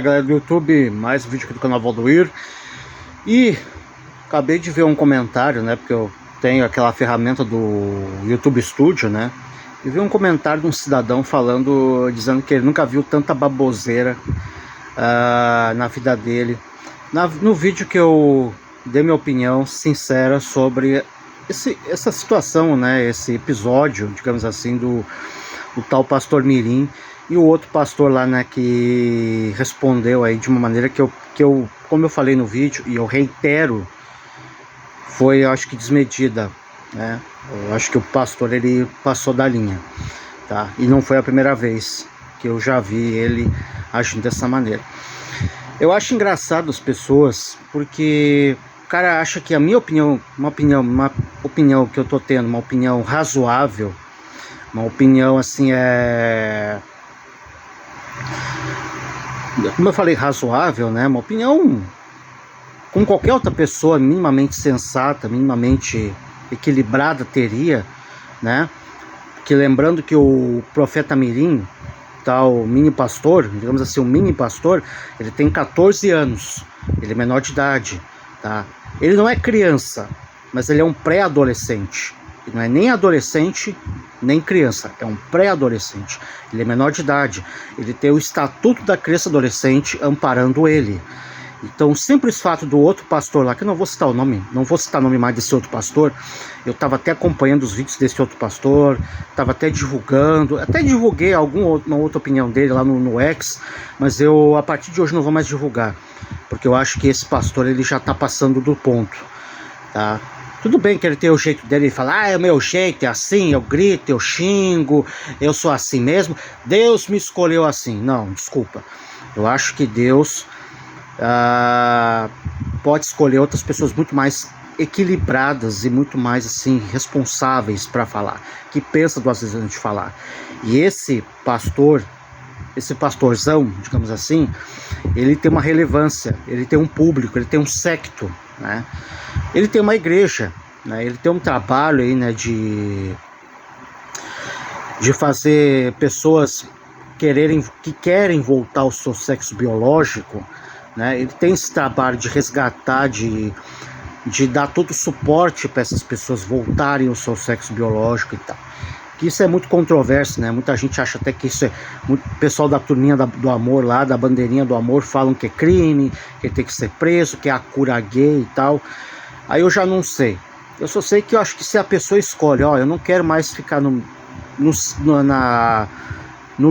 Galera do YouTube, mais um vídeo aqui do canal Valdoir. E acabei de ver um comentário, né, porque eu tenho aquela ferramenta do YouTube Studio, né, e vi um comentário de um cidadão falando, dizendo que ele nunca viu tanta baboseira na vida dele. No vídeo que eu dei minha opinião sincera sobre essa situação, né, esse episódio, digamos assim, do tal pastor Mirim e o outro pastor lá, né, que respondeu aí de uma maneira que eu, como eu falei no vídeo, e eu reitero, foi, eu acho que desmedida, né? Eu acho que o pastor, ele passou da linha, tá? E não foi a primeira vez que eu já vi ele agindo dessa maneira. Eu acho engraçado as pessoas, porque o cara acha que a minha opinião, uma opinião que eu tô tendo, uma opinião razoável, uma opinião assim, como eu falei, razoável, né? Uma opinião como qualquer outra pessoa minimamente sensata, minimamente equilibrada teria, né? Que lembrando que o profeta Mirim, tal mini pastor, digamos assim, um mini pastor, ele tem 14 anos, ele é menor de idade, tá? Ele não é criança, mas ele é um pré-adolescente. Ele não é nem adolescente, nem criança, é um pré-adolescente. Ele é menor de idade, ele tem o estatuto da criança adolescente amparando ele. Então, o simples fato do outro pastor lá, que eu não vou citar o nome, não vou citar o nome mais desse outro pastor, eu estava até acompanhando os vídeos desse outro pastor, estava até divulgando, até divulguei uma outra opinião dele lá no X, mas eu, a partir de hoje, não vou mais divulgar, porque eu acho que esse pastor, ele já está passando do ponto, tá? Tudo bem que ele tem o jeito dele, ele fala, é o meu jeito, é assim, eu grito, eu xingo, eu sou assim mesmo, Deus me escolheu assim. Não, desculpa, eu acho que Deus pode escolher outras pessoas muito mais equilibradas e muito mais assim responsáveis para falar, que pensa duas vezes antes de falar. E esse pastor, esse pastorzão, digamos assim, ele tem uma relevância, ele tem um público, ele tem um séquito, né? Ele tem uma igreja, né? Ele tem um trabalho aí, né, de fazer pessoas que querem voltar ao seu sexo biológico, né? Ele tem esse trabalho de resgatar, de dar todo o suporte para essas pessoas voltarem ao seu sexo biológico e tal. Que isso é muito controverso, né? Muita gente acha até que isso é... O pessoal da turminha do amor lá, da bandeirinha do amor, falam que é crime, que ele tem que ser preso, que é a cura gay e tal. Aí eu já não sei. Eu só sei que eu acho que se a pessoa escolhe, ó, eu não quero mais ficar no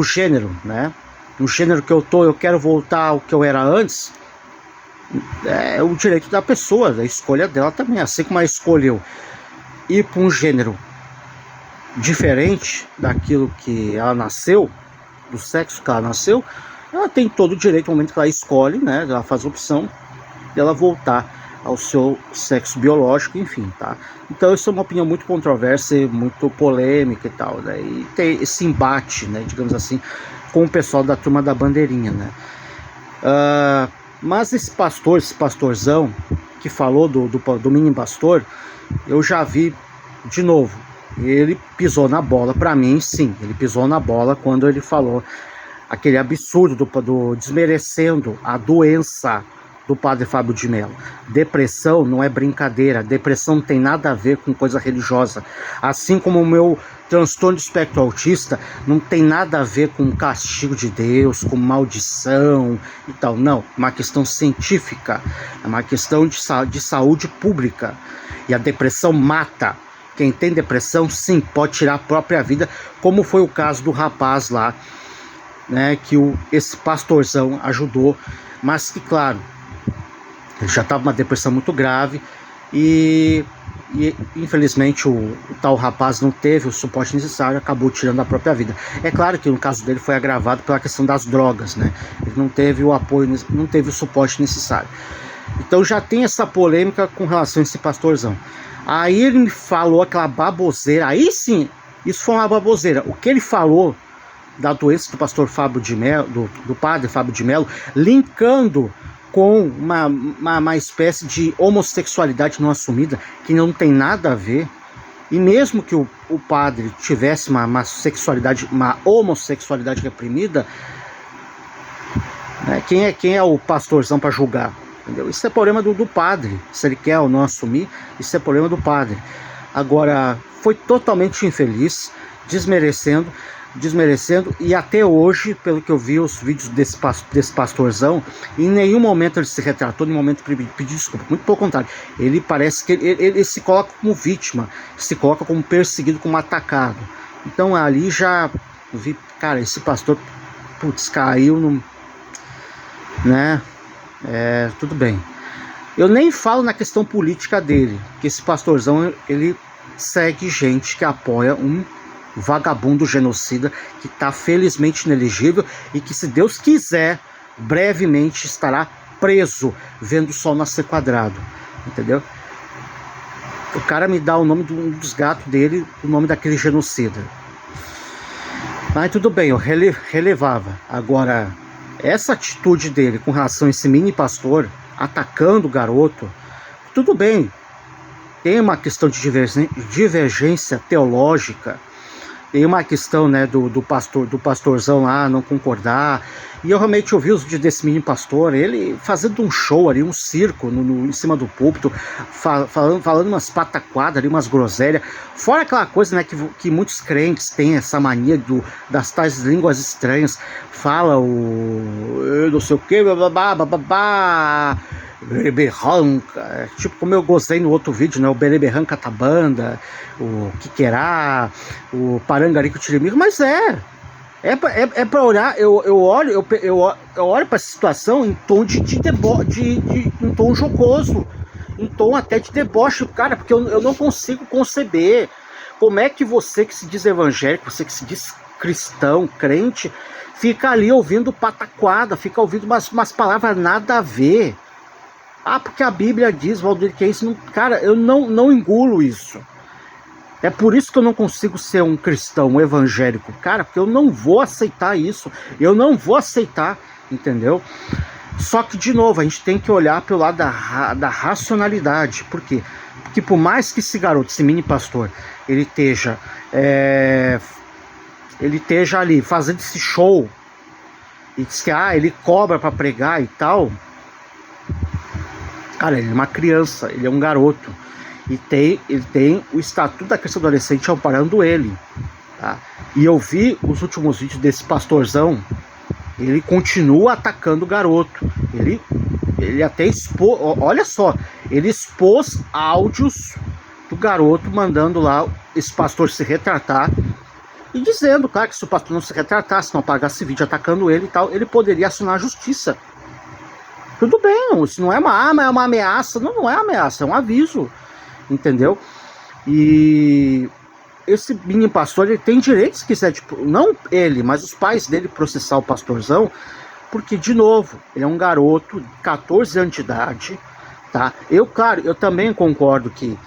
gênero, né? No gênero que eu tô, eu quero voltar ao que eu era antes. É o direito da pessoa, a escolha dela também. Assim como ela escolheu ir para um gênero diferente daquilo que ela nasceu, do sexo que ela nasceu, ela tem todo o direito, no momento que ela escolhe, né, ela faz a opção dela voltar ao seu sexo biológico, enfim, tá? Então isso é uma opinião muito controversa, muito polêmica e tal, né? E tem esse embate, né, digamos assim, com o pessoal da turma da bandeirinha, né? Mas esse pastorzão que falou do mini pastor, eu já vi de novo. Ele pisou na bola, pra mim, sim. Ele pisou na bola quando ele falou aquele absurdo do desmerecendo a doença do padre Fábio de Mello. Depressão não é brincadeira. Depressão não tem nada a ver com coisa religiosa. Assim como o meu transtorno de espectro autista não tem nada a ver com castigo de Deus, com maldição e tal. Não, é uma questão científica. É uma questão de saúde pública. E a depressão mata. Quem tem depressão, sim, pode tirar a própria vida, como foi o caso do rapaz lá, né, que esse pastorzão ajudou, mas que, claro, ele já estava uma depressão muito grave e infelizmente o tal rapaz não teve o suporte necessário, acabou tirando a própria vida. É claro que no caso dele foi agravado pela questão das drogas, né? Ele não teve o apoio, não teve o suporte necessário. Então já tem essa polêmica com relação a esse pastorzão. Aí ele me falou aquela baboseira, aí sim, isso foi uma baboseira. O que ele falou da doença do pastor Fábio de Mello, do padre Fábio de Mello, linkando com uma espécie de homossexualidade não assumida, que não tem nada a ver. E mesmo que o padre tivesse uma homossexualidade reprimida, Né? Quem é o pastorzão para julgar? Entendeu? Isso é problema do padre. Se ele quer ou não assumir, isso é problema do padre. Agora, foi totalmente infeliz, desmerecendo, e até hoje, pelo que eu vi os vídeos desse pastorzão, em nenhum momento ele se retratou, em nenhum momento pediu desculpa, muito pelo contrário, ele parece que ele se coloca como vítima, se coloca como perseguido, como atacado. Então ali já vi, cara, esse pastor, putz, caiu no, né, tudo bem. Eu nem falo na questão política dele, que esse pastorzão, ele segue gente que apoia um vagabundo genocida que está felizmente inelegível e que, se Deus quiser, brevemente estará preso, vendo o sol nascer quadrado, entendeu? O cara me dá o nome de um dos gatos dele, o nome daquele genocida. Mas tudo bem, eu relevava. Agora, essa atitude dele com relação a esse mini pastor atacando o garoto, tudo bem, tem uma questão de divergência teológica, tem uma questão, né, do pastorzão lá não concordar, e eu realmente ouvi os vídeos desse mini pastor, ele fazendo um show ali, um circo em cima do púlpito, falando umas pataquadas ali, umas groselhas, fora aquela coisa, né, que muitos crentes têm essa mania das tais línguas estranhas, fala eu não sei o que, babá, Bereberranca, tipo como eu gostei no outro vídeo, né? O Bereberranca Tabanda, o Quiquerá, o Parangarico Tirimico, mas é pra olhar, eu olho para essa situação em tom em tom jocoso, em tom até de deboche, cara, porque eu não consigo conceber como é que você que se diz evangélico, você que se diz cristão, crente, fica ali ouvindo pataquada, fica ouvindo umas palavras nada a ver. Ah, porque a Bíblia diz, Valdir, que é isso. Não, cara, eu não engulo isso. É por isso que eu não consigo ser um cristão, um evangélico. Cara, porque eu não vou aceitar isso. Eu não vou aceitar, entendeu? Só que, de novo, a gente tem que olhar pelo lado da racionalidade. Por quê? Porque por mais que esse garoto, esse mini pastor, ele esteja ali fazendo esse show, e diz que ele cobra para pregar e tal... Cara, ele é uma criança, ele é um garoto. E ele tem o Estatuto da Criança e do Adolescente amparando ele. Tá? E eu vi os últimos vídeos desse pastorzão. Ele continua atacando o garoto. Ele até expôs. Olha só, ele expôs áudios do garoto mandando lá esse pastor se retratar. E dizendo, claro, que se o pastor não se retratasse, não apagasse vídeo atacando ele e tal, ele poderia acionar a justiça. Tudo bem, isso não é é uma ameaça. Não é ameaça, é um aviso, entendeu? E esse mini pastor, ele tem direito, se quiser, tipo, não ele, mas os pais dele processar o pastorzão, porque, de novo, ele é um garoto, 14 anos de idade, tá? Claro, eu também concordo que,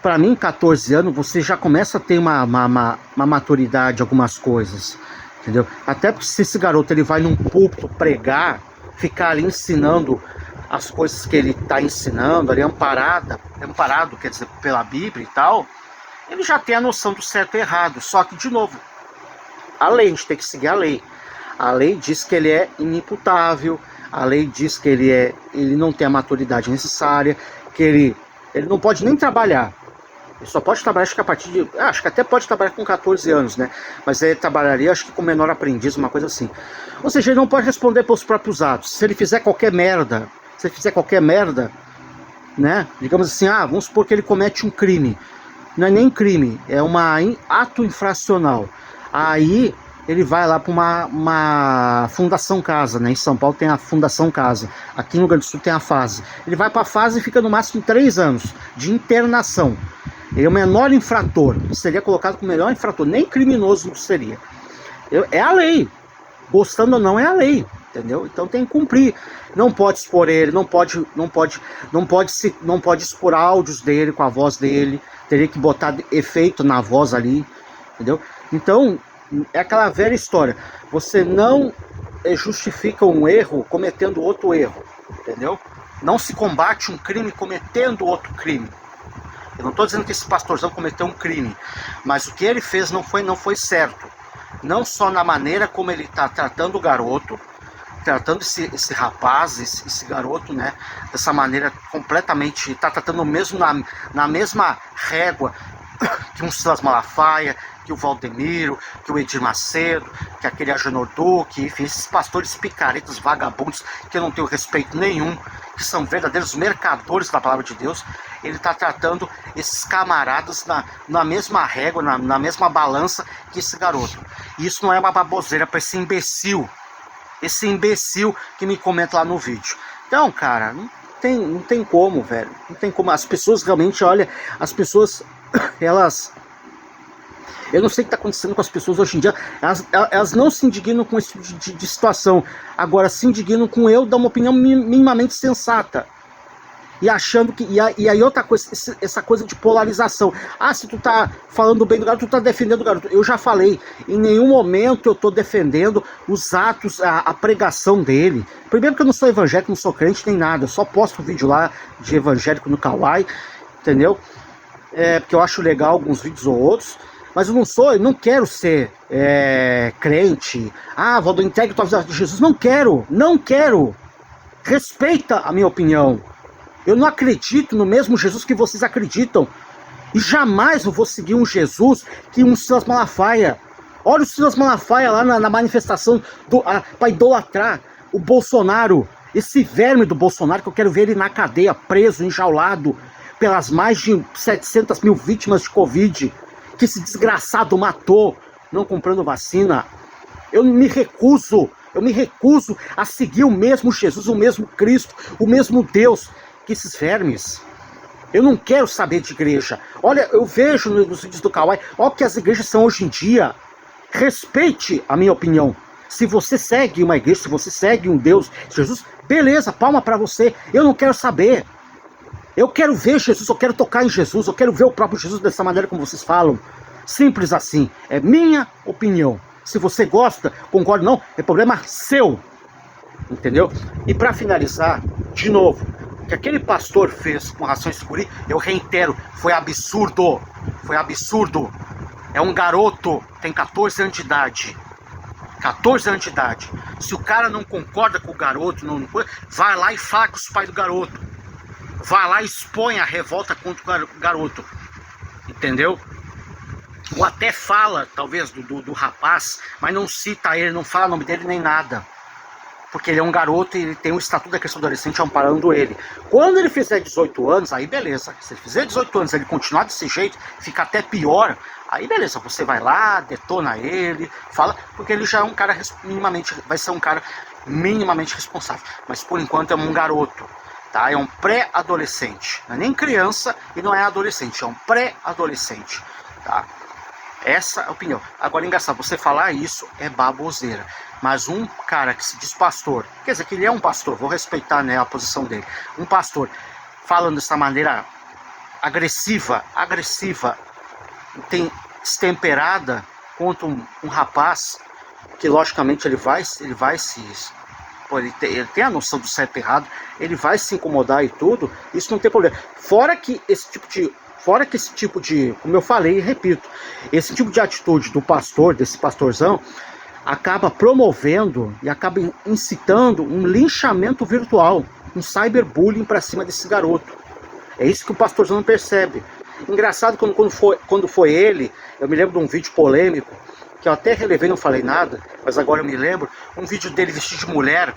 para mim, 14 anos, você já começa a ter uma maturidade, algumas coisas, entendeu? Até porque se esse garoto, ele vai num púlpito pregar, ficar ali ensinando as coisas que ele está ensinando, ali amparado, quer dizer, pela Bíblia e tal, ele já tem a noção do certo e errado. Só que, de novo, a lei, a gente tem que seguir a lei. A lei diz que ele é inimputável, a lei diz que ele não tem a maturidade necessária, que ele não pode nem trabalhar. Ele só pode trabalhar, acho que a partir de... acho que até pode trabalhar com 14 anos, né? Mas ele trabalharia, acho que com menor aprendiz, uma coisa assim. Ou seja, ele não pode responder pelos próprios atos. Se ele fizer qualquer merda, né? Digamos assim, vamos supor que ele comete um crime. Não é nem crime, é um ato infracional. Aí ele vai lá para uma Fundação Casa, né? Em São Paulo tem a Fundação Casa. Aqui no Rio Grande do Sul tem a fase. Ele vai para a fase e fica no máximo 3 anos de internação. Ele é o menor infrator, seria colocado como o melhor infrator, nem criminoso não seria. É a lei, gostando ou não é a lei, entendeu? Então tem que cumprir. Não pode expor ele, não pode expor áudios dele com a voz dele, teria que botar efeito na voz ali, entendeu? Então é aquela velha história. Você não justifica um erro cometendo outro erro, entendeu? Não se combate um crime cometendo outro crime. Eu não estou dizendo que esse pastorzão cometeu um crime, mas o que ele fez não foi certo. Não só na maneira como ele está tratando o garoto, tratando esse rapaz, esse garoto, né, dessa maneira completamente, tá tratando mesmo na mesma régua que um Silas Malafaia, que o Valdemiro, que o Edir Macedo, que aquele Agenor Duque, enfim, esses pastores picaretas, vagabundos, que eu não tenho respeito nenhum, que são verdadeiros mercadores da palavra de Deus. Ele está tratando esses camaradas na mesma régua, na mesma balança que esse garoto. E isso não é uma baboseira para esse imbecil que me comenta lá no vídeo. Então, cara, não tem como, velho. Não tem como. As pessoas realmente, olha, as pessoas, elas... Eu não sei o que está acontecendo com as pessoas hoje em dia. Elas não se indignam com esse tipo de situação. Agora, se indignam com eu dar uma opinião minimamente sensata. E achando que... E aí outra coisa, essa coisa de polarização. Ah, se tu tá falando bem do garoto, tu tá defendendo o garoto. Eu já falei, em nenhum momento eu tô defendendo os atos, a pregação dele. Primeiro que eu não sou evangélico, não sou crente, nem nada. Eu só posto vídeo lá de evangélico no Kawaii, entendeu? Porque eu acho legal alguns vídeos ou outros. Mas eu não quero ser crente. Ah, Valdo, entregue tua vida de Jesus. Não quero. Respeita a minha opinião. Eu não acredito no mesmo Jesus que vocês acreditam. E jamais eu vou seguir um Jesus que um Silas Malafaia. Olha o Silas Malafaia lá na manifestação para idolatrar o Bolsonaro. Esse verme do Bolsonaro, que eu quero ver ele na cadeia, preso, enjaulado, pelas mais de 700 mil vítimas de Covid, que esse desgraçado matou, não comprando vacina. Eu me recuso a seguir o mesmo Jesus, o mesmo Cristo, o mesmo Deus que esses vermes. Eu não quero saber de igreja. Olha, eu vejo nos vídeos do Kawaii, olha o que as igrejas são hoje em dia. Respeite a minha opinião. Se você segue uma igreja, se você segue um Deus, Jesus, beleza, palma pra você. Eu não quero saber. Eu quero ver Jesus, eu quero tocar em Jesus, eu quero ver o próprio Jesus dessa maneira como vocês falam. Simples assim. É minha opinião. Se você gosta, concorda, não, é problema seu. Entendeu? E pra finalizar, de novo, o que aquele pastor fez com Rações Sucuri, eu reitero, foi absurdo. Foi absurdo. É um garoto, tem 14 anos de idade. 14 anos de idade. Se o cara não concorda com o garoto, vai lá e fala com os pais do garoto. Vai lá e expõe a revolta contra o garoto. Entendeu? Ou até fala, talvez, do rapaz, mas não cita ele, não fala o nome dele nem nada. Porque ele é um garoto e ele tem o estatuto da questão adolescente amparando ele. Quando ele fizer 18 anos, aí beleza. Se ele fizer 18 anos e ele continuar desse jeito, fica até pior, aí beleza, você vai lá, detona ele, fala, porque ele já é um cara minimamente, vai ser um cara minimamente responsável. Mas por enquanto é um garoto, tá? É um pré-adolescente. Não é nem criança e não é adolescente, é um pré-adolescente, tá? Essa é a opinião. Agora, engraçado, você falar isso é baboseira. Mas um cara que se diz pastor, quer dizer que ele é um pastor, vou respeitar, né, a posição dele. Um pastor falando dessa maneira agressiva, destemperada contra um rapaz que logicamente ele vai se... Pô, ele tem a noção do certo e errado, ele vai se incomodar e tudo, isso não tem problema. Fora que esse tipo de, como eu falei e repito, esse tipo de atitude do pastor, desse pastorzão, acaba promovendo e acaba incitando um linchamento virtual, um cyberbullying para cima desse garoto. É isso que o pastorzão não percebe. Engraçado, quando foi ele, eu me lembro de um vídeo polêmico, que eu até relevei, não falei nada, mas agora eu me lembro, um vídeo dele vestido de mulher,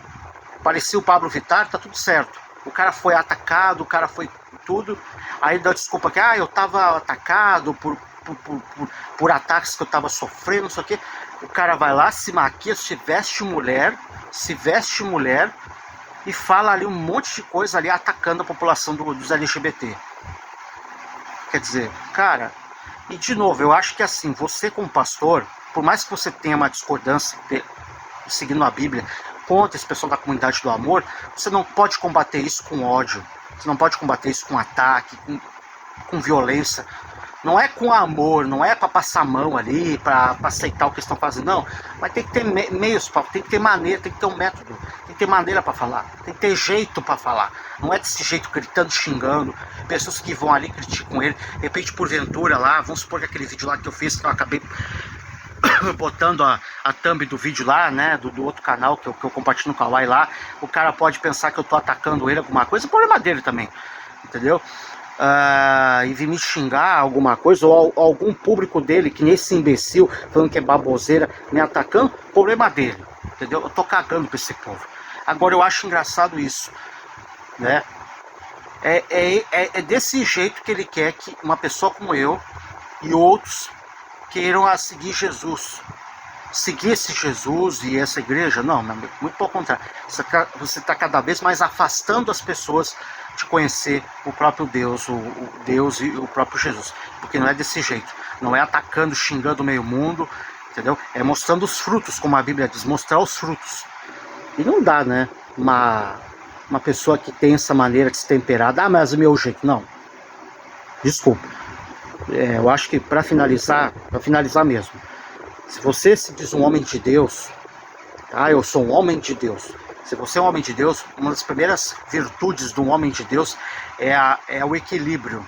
parecia o Pablo Vittar, tá tudo certo. O cara foi atacado, o cara foi tudo, aí dá desculpa que eu tava atacado por ataques que eu tava sofrendo, não sei o que. O cara vai lá, se maquia, se veste mulher e fala ali um monte de coisa ali atacando a população dos LGBT. Quer dizer, cara, e de novo, eu acho que assim, você como pastor, por mais que você tenha uma discordância seguindo a Bíblia contra esse pessoal da comunidade do amor, você não pode combater isso com ódio, você não pode combater isso com ataque, com violência. Não é com amor, não é para passar a mão ali, para aceitar o que estão fazendo, não. Mas tem que ter meios, tem que ter maneira, tem que ter um método, tem que ter maneira para falar, tem que ter jeito para falar. Não é desse jeito, gritando, xingando. Pessoas que vão ali, criticam ele, de repente, porventura lá, vamos supor que aquele vídeo lá que eu fiz, que eu acabei botando a thumb do vídeo lá, né, do outro canal que eu compartilho no Kawaii lá, o cara pode pensar que eu tô atacando ele alguma coisa, é problema dele também, entendeu? E vir me xingar alguma coisa, ou algum público dele, que nem esse imbecil, falando que é baboseira, me atacando, problema dele, entendeu? Eu tô cagando pra esse povo. Agora eu acho engraçado isso, né? É desse jeito que ele quer que uma pessoa como eu e outros queiram seguir Jesus. Seguir esse Jesus e essa igreja, não, meu amigo, muito pelo contrário. Você está cada vez mais afastando as pessoas de conhecer o próprio Deus, o Deus e o próprio Jesus. Porque não é desse jeito. Não é atacando, xingando o meio mundo, entendeu? É mostrando os frutos, como a Bíblia diz, mostrar os frutos. E não dá, né? Uma pessoa que tem essa maneira destemperada, mas é o meu jeito. Não. Desculpa. Eu acho que para finalizar mesmo, se você se diz um homem de Deus, eu sou um homem de Deus. Se você é um homem de Deus, uma das primeiras virtudes de um homem de Deus é o equilíbrio.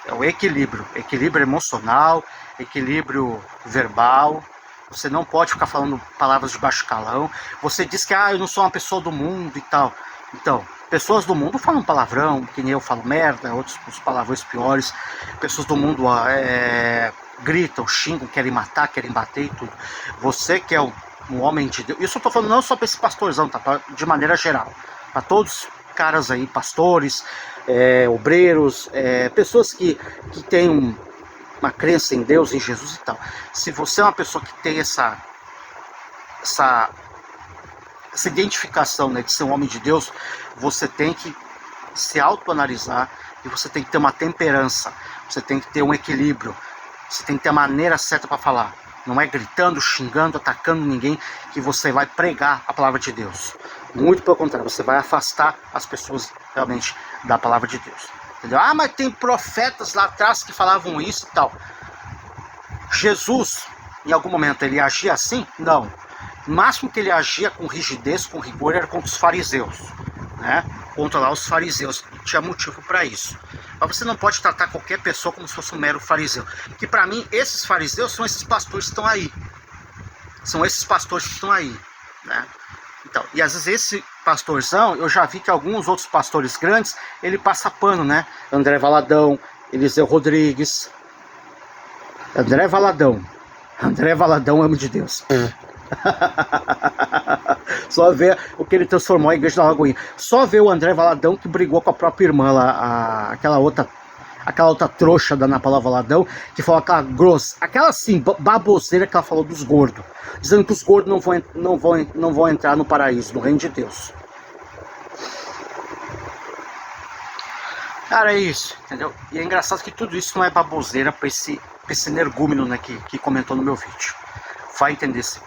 É o equilíbrio. Equilíbrio emocional, equilíbrio verbal. Você não pode ficar falando palavras de baixo calão. Você diz que eu não sou uma pessoa do mundo e tal. Então, pessoas do mundo falam palavrão, que nem eu falo merda, outros os palavrões piores. Pessoas do mundo gritam, xingam, querem matar, querem bater e tudo. Você que é um homem de Deus, isso eu tô falando não só para esse pastorzão, tá? De maneira geral, para todos os caras aí, pastores, obreiros, pessoas que têm uma crença em Deus, em Jesus e tal. Se você é uma pessoa que tem essa identificação, né, de ser um homem de Deus, você tem que se autoanalisar e você tem que ter uma temperança, você tem que ter um equilíbrio, você tem que ter a maneira certa para falar. Não é gritando, xingando, atacando ninguém que você vai pregar a palavra de Deus. Muito pelo contrário, você vai afastar as pessoas realmente da palavra de Deus. Entendeu? Mas tem profetas lá atrás que falavam isso e tal. Jesus, em algum momento, ele agia assim? Não. O máximo que ele agia com rigidez, com rigor, era contra os fariseus, né? Contra lá os fariseus. Tinha motivo para isso. Mas você não pode tratar qualquer pessoa como se fosse um mero fariseu. Que para mim, esses fariseus são esses pastores que estão aí. São esses pastores que estão aí, né? Então, e às vezes esse pastorzão, eu já vi que alguns outros pastores grandes, ele passa pano, né? André Valadão, Eliseu Rodrigues. André Valadão, amo de Deus. Só ver o que ele transformou a igreja da Lagoinha. Só ver o André Valadão que brigou com a própria irmã lá, aquela outra trouxa da Ana Paula Valadão, que falou aquela assim, baboseira que ela falou dos gordos, dizendo que os gordos não vão entrar no paraíso, no reino de Deus. Cara, é isso, entendeu? E é engraçado que tudo isso não é baboseira pra esse energúmeno, né, que comentou no meu vídeo. Vai entender esse